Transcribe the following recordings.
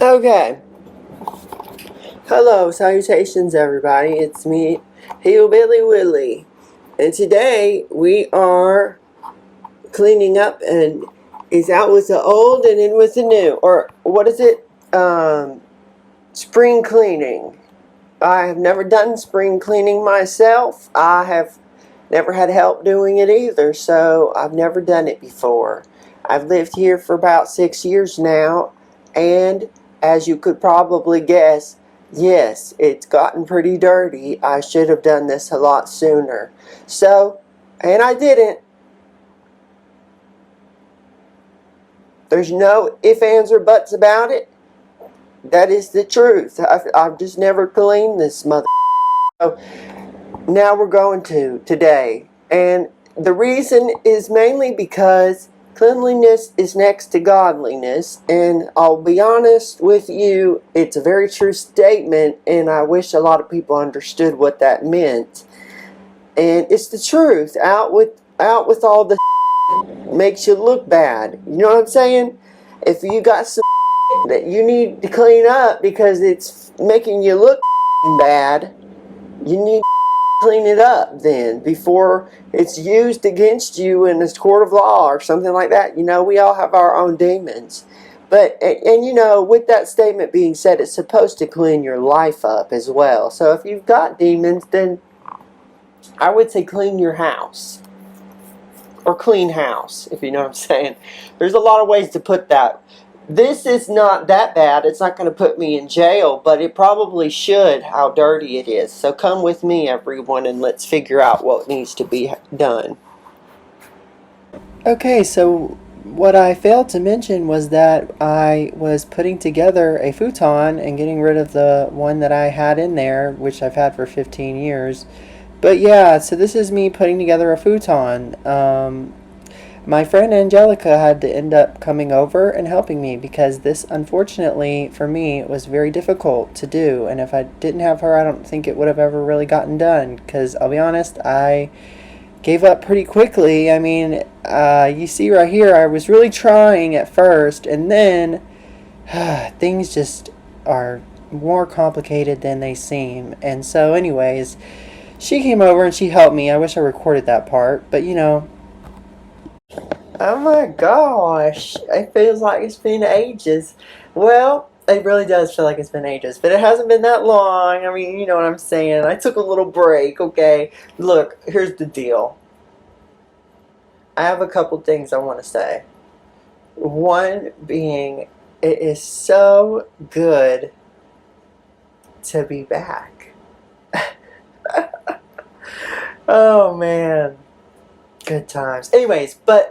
Okay. Hello, salutations everybody. It's me, Hillbilly Willie. And today we are cleaning up and is out with the old and in with the new. Or what is it? Spring cleaning. I have never done spring cleaning myself. I have never had help doing it either, so I've never done it before. I've lived here for about 6 years now, and as you could probably guess, yes, it's gotten pretty dirty. I should have done this a lot sooner. So, and I didn't. There's no ifs, ands, or buts about it. That is the truth. I've just never cleaned this mother. So now we're going to today. And the reason is mainly because cleanliness is next to godliness. And I'll be honest with you, it's a very true statement. And I wish a lot of people understood what that meant. And it's the truth. Out with all the makes you look bad. You know what I'm saying? If you got some that you need to clean up because it's making you look bad, you need to clean it up then before it's used against you in a court of law or something like that. You know, we all have our own demons. But, and you know, with that statement being said, it's supposed to clean your life up as well. So if you've got demons, then I would say clean your house. Or clean house, if you know what I'm saying. There's a lot of ways to put that. This is not that bad. It's not going to put me in jail, but it probably should, how dirty it is. So come with me, everyone, and let's figure out what needs to be done. Okay, so what I failed to mention was that I was putting together a futon and getting rid of the one that I had in there, which I've had for 15 years. But yeah, so this is me putting together a futon. My friend Angelica had to end up coming over and helping me because this, unfortunately, for me, was very difficult to do. And if I didn't have her, I don't think it would have ever really gotten done. Because I'll be honest, I gave up pretty quickly. I mean, you see right here, I was really trying at first. And then things just are more complicated than they seem. And so anyways, she came over and she helped me. I wish I recorded that part, but you know. Oh my gosh, it feels like it's been ages. Well, it really does feel like it's been ages, but it hasn't been that long. I mean, you know what I'm saying. I took a little break, okay? Look, here's the deal. I have a couple things I want to say. One being, it is so good to be back. Oh man, good times. Anyways, but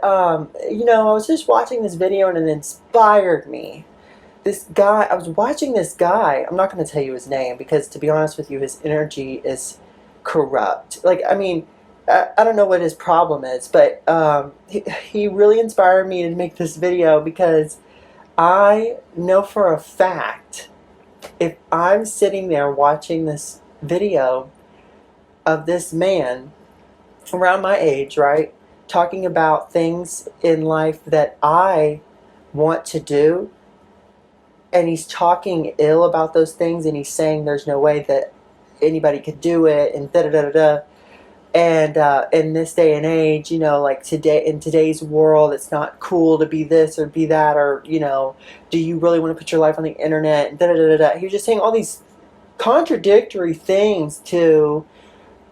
you know, I was just watching this video and it inspired me. This guy, I was watching this guy. I'm not going to tell you his name because, to be honest with you, his energy is corrupt. Like, I mean, I don't know what his problem is, but he really inspired me to make this video because I know for a fact if I'm sitting there watching this video of this man around my age, right, talking about things in life that I want to do, and he's talking ill about those things, and he's saying there's no way that anybody could do it, and da-da-da-da-da, and in this day and age, you know, like today, in today's world, it's not cool to be this or be that, or, you know, do you really want to put your life on the internet, and da-da-da-da-da. He was just saying all these contradictory things to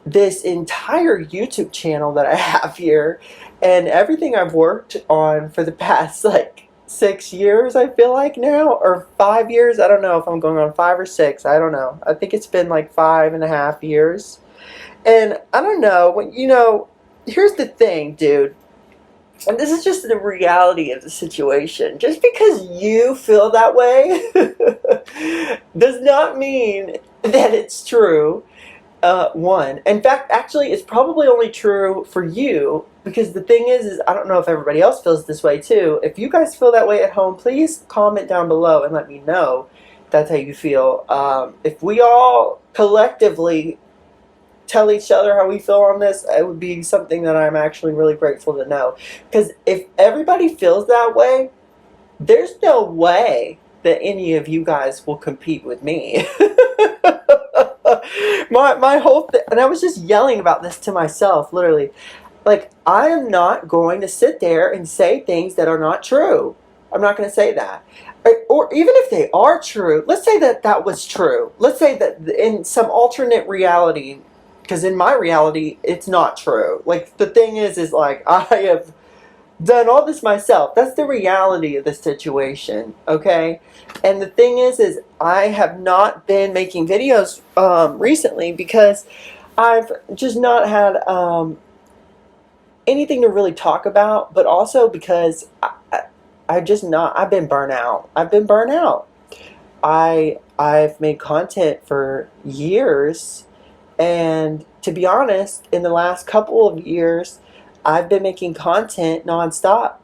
this entire YouTube channel that I have here, and everything I've worked on for the past like 6 years, I feel like now, or 5 years. I don't know if I'm going on 5 or 6. I don't know. I think it's been like 5.5 years. And I don't know, you know, here's the thing, dude. And this is just the reality of the situation. Just because you feel that way does not mean that it's true. One. In fact, actually, it's probably only true for you, because the thing is I don't know if everybody else feels this way too. If you guys feel that way at home, please comment down below and let me know that's how you feel. If we all collectively tell each other how we feel on this, it would be something that I'm actually really grateful to know. Because if everybody feels that way, there's no way that any of you guys will compete with me. my whole thing, and I was just yelling about this to myself, literally. Like, I am not going to sit there and say things that are not true. I'm not going to say that. Or even if they are true, let's say that that was true. Let's say that in some alternate reality, because in my reality, it's not true. Like, the thing is like, I have done all this myself. That's the reality of the situation, okay? And the thing is I have not been making videos recently because I've just not had anything to really talk about, but also because I've been burnt out. I've been burnt out. I've made content for years, and to be honest, in the last couple of years, I've been making content nonstop,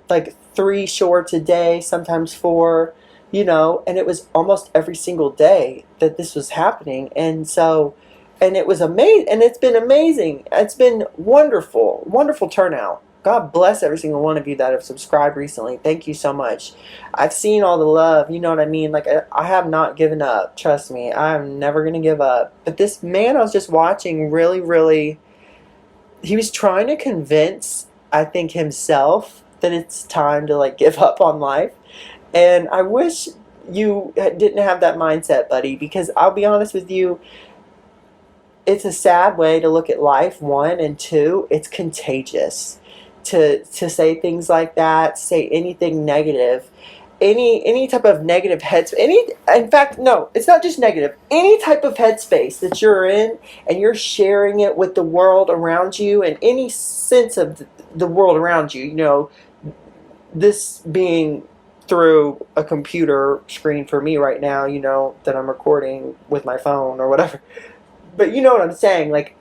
like 3 shorts a day, sometimes 4, you know, and it was almost every single day that this was happening. And so, and it was amazing, and it's been amazing. It's been wonderful, wonderful turnout. God bless every single one of you that have subscribed recently. Thank you so much. I've seen all the love, you know what I mean? Like, I have not given up. Trust me, I'm never going to give up. But this man I was just watching really, he was trying to convince, I think, himself that it's time to, like, give up on life. And I wish you didn't have that mindset, buddy, because I'll be honest with you, it's a sad way to look at life, 1, and 2, it's contagious to say things like that, say anything negative, any type of negative in fact, no, it's not just negative, any type of headspace that you're in and you're sharing it with the world around you and any sense of the world around you, you know, this being through a computer screen for me right now, you know, that I'm recording with my phone or whatever. But you know what I'm saying, like,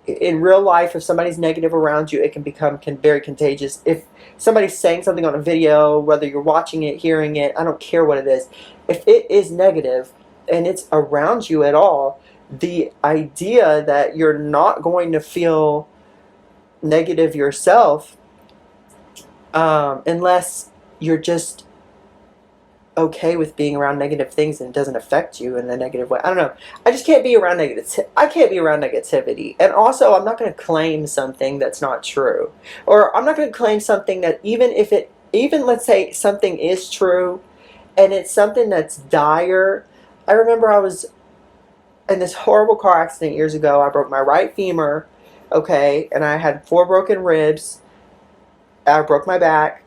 in real life, if somebody's negative around you, it can become very contagious. If somebody's saying something on a video, whether you're watching it, hearing it, I don't care what it is, if it is negative and it's around you at all, the idea that you're not going to feel negative yourself, unless you're just okay with being around negative things and it doesn't affect you in a negative way. I don't know. I just can't be around I can't be around negativity. And also, I'm not going to claim something that's not true. Or I'm not going to claim something that even let's say something is true and it's something that's dire. I remember I was in this horrible car accident years ago. I broke my right femur, okay, and I had 4 broken ribs. I broke my back.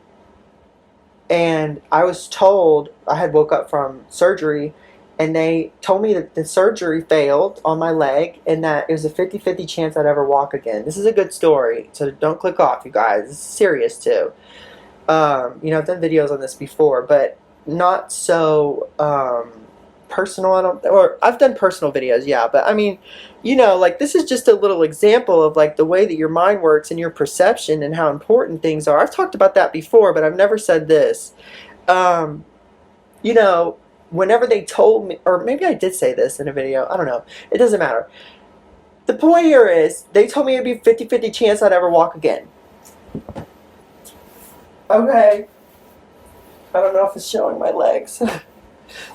And I was told, I had woke up from surgery, and they told me that the surgery failed on my leg and that it was a 50-50 chance I'd ever walk again. This is a good story, so don't click off, you guys. This is serious, too. You know, I've done videos on this before, but not so personal. I've done personal videos, yeah, but I mean, you know, like, this is just a little example of, like, the way that your mind works and your perception and how important things are. I've talked about that before, but I've never said this. You know, whenever they told me, or maybe I did say this in a video, I don't know, it doesn't matter. The point here is, they told me it'd be a 50-50 chance I'd ever walk again. Okay. I don't know if it's showing my legs.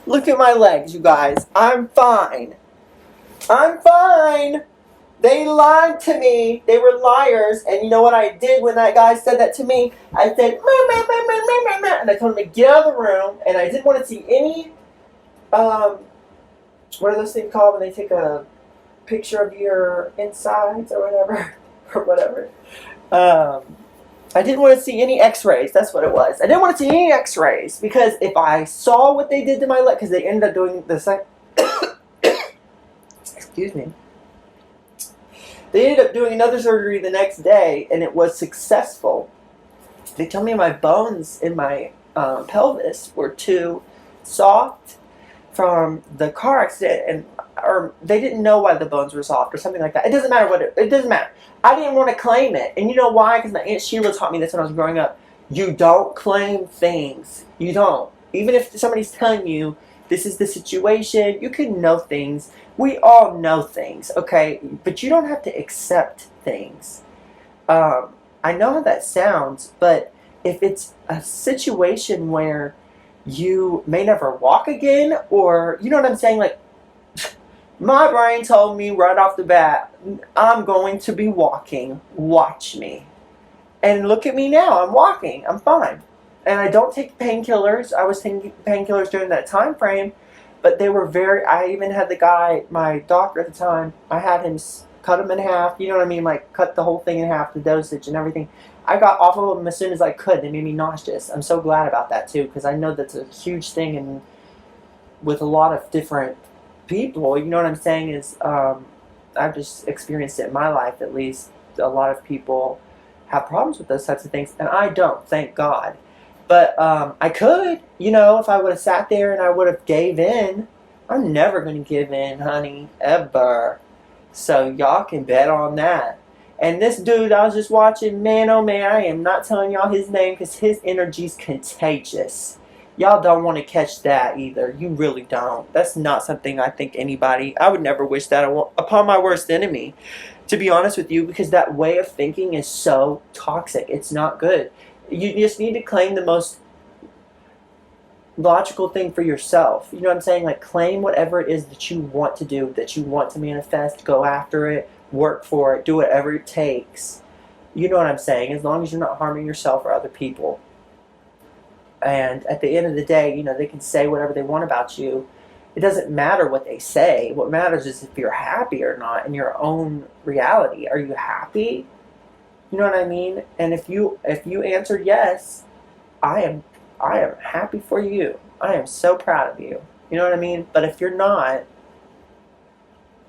Look at my legs, you guys. I'm fine. I'm fine. They lied to me. They were liars. And you know what I did when that guy said that to me? I said, and I told him to get out of the room. And I didn't want to see any, what are those things called when they take a picture of your insides or whatever? Or whatever. I didn't want to see any x-rays. That's what it was. I didn't want to see any x-rays. Because if I saw what they did to my leg, because they ended up doing the same, excuse me. They ended up doing another surgery the next day, and it was successful. They told me my bones in my pelvis were too soft from the car accident, or they didn't know why the bones were soft or something like that. It doesn't matter it doesn't matter. I didn't want to claim it. And you know why? Because my Aunt Sheila taught me this when I was growing up. You don't claim things. You don't. Even if somebody's telling you this is the situation. You can know things. We all know things, okay? But you don't have to accept things. I know how that sounds, but if it's a situation where you may never walk again, or, you know what I'm saying? Like, my brain told me right off the bat, I'm going to be walking. Watch me. And look at me now. I'm walking. I'm fine. And I don't take painkillers. I was taking painkillers during that time frame, but they were very. I even had the guy, my doctor at the time. I had him cut them in half. You know what I mean? Like cut the whole thing in half, the dosage and everything. I got off of them as soon as I could. They made me nauseous. I'm so glad about that too, because I know that's a huge thing, and with a lot of different people. You know what I'm saying? Is I've just experienced it in my life, at least. A lot of people have problems with those types of things, and I don't, thank God. But I could, you know, if I would have sat there and I would have gave in. I'm never going to give in, honey, ever. So y'all can bet on that. And this dude I was just watching, man, oh man, I am not telling y'all his name because his energy's contagious. Y'all don't want to catch that either. You really don't. That's not something I think anybody, I would never wish that upon my worst enemy, to be honest with you, because that way of thinking is so toxic. It's not good. You just need to claim the most logical thing for yourself. You know what I'm saying? Like, claim whatever it is that you want to do, that you want to manifest, go after it, work for it, do whatever it takes. You know what I'm saying? As long as you're not harming yourself or other people. And at the end of the day, you know, they can say whatever they want about you. It doesn't matter what they say. What matters is if you're happy or not in your own reality. Are you happy? You know what I mean? And if you answered yes, I am happy for you. I am so proud of you. You know what I mean? But if you're not,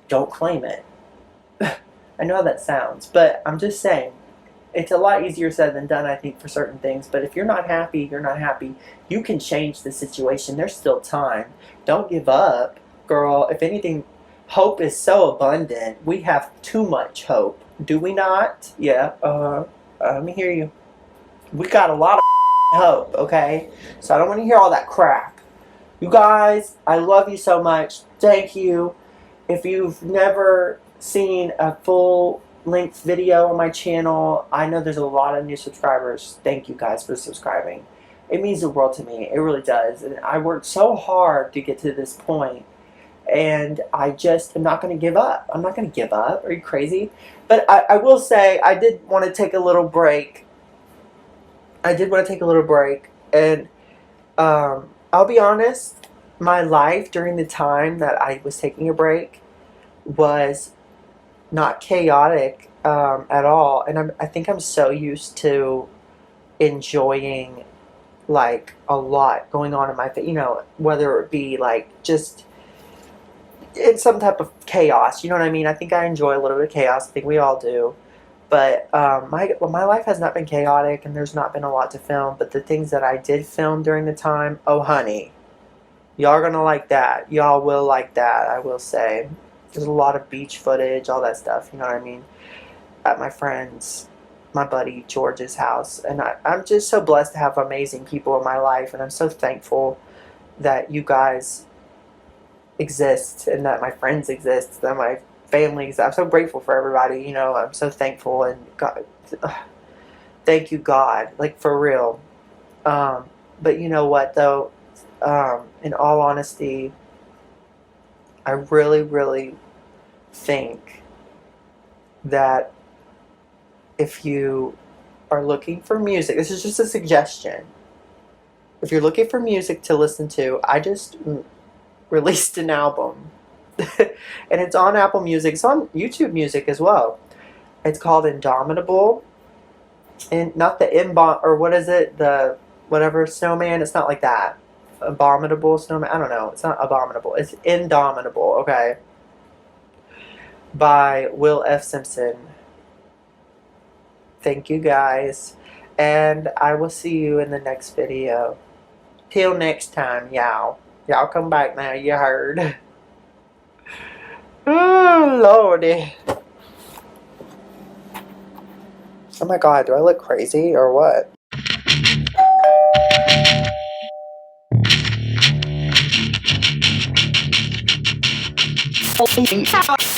don't claim it. I know how that sounds, but I'm just saying, it's a lot easier said than done, I think, for certain things. But if you're not happy, you're not happy. You can change the situation. There's still time. Don't give up, girl. If anything, hope is so abundant. We have too much hope. Do we not? Yeah. Let me hear you. We got a lot of hope, okay? So I don't want to hear all that crap. You guys, I love you so much. Thank you. If you've never seen a full-length video on my channel, I know there's a lot of new subscribers. Thank you guys for subscribing. It means the world to me. It really does. And I worked so hard to get to this point, and I just am not going to give up. I'm not going to give up. Are you crazy? But I will say, I did want to take a little break. And I'll be honest, my life during the time that I was taking a break was not chaotic at all. And I think I'm so used to enjoying, like, a lot going on in my face, you know, whether it be, like, just in some type of chaos, you know what I mean? I think I enjoy a little bit of chaos. I think we all do. But my life has not been chaotic, and there's not been a lot to film. But the things that I did film during the time, oh, honey, y'all are going to like that. Y'all will like that, I will say. There's a lot of beach footage, all that stuff, you know what I mean? At my friend's, my buddy George's house. And I'm just so blessed to have amazing people in my life. And I'm so thankful that you guys exist, and that my friends exist, that my family exists. I'm so grateful for everybody, you know. I'm so thankful, and God, thank you, God, like, for real. But you know what, though? In all honesty, I really, really think that if you are looking for music, this is just a suggestion. If you're looking for music to listen to, I just released an album. And it's on Apple Music. It's on YouTube Music as well. It's called Indomitable. And not the or what is it? The whatever snowman. It's not like that. Abominable snowman. I don't know. It's not abominable. It's Indomitable. Okay. By Will F. Simpson. Thank you guys. And I will see you in the next video. Till next time, y'all. Y'all come back now. You heard. Oh, Lordy. Oh my God. Do I look crazy or what? Out.